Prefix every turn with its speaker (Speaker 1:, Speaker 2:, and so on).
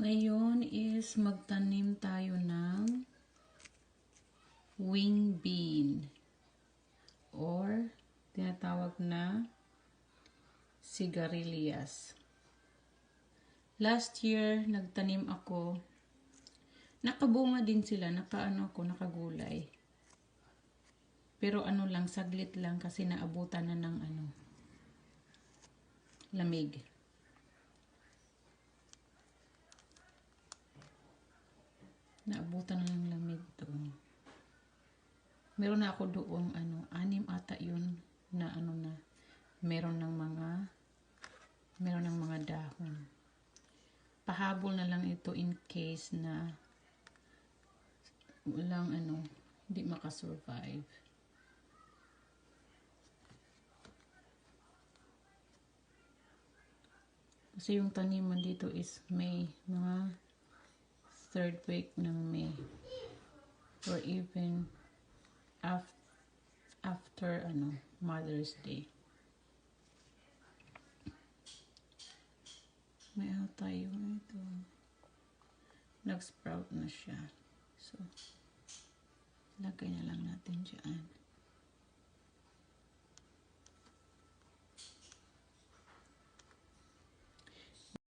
Speaker 1: Ngayon is magtanim tayo ng wing bean or tinatawag na sigarilyas. Last year, nagtanim ako. Nakabunga din sila, nakagulay. Pero lang, saglit lang kasi naabutan na ng lamig. Naabutan na ng lamig to. Meron na ako doong 6 ata yun na meron ng mga dahon. Pahabol na lang ito in case na walang hindi makasurvive. Kasi yung taniman dito is May, mga 3rd week ng May or even after Mother's Day. May tayo ito. Nag-sprout na siya. So, lagay na lang natin dyan.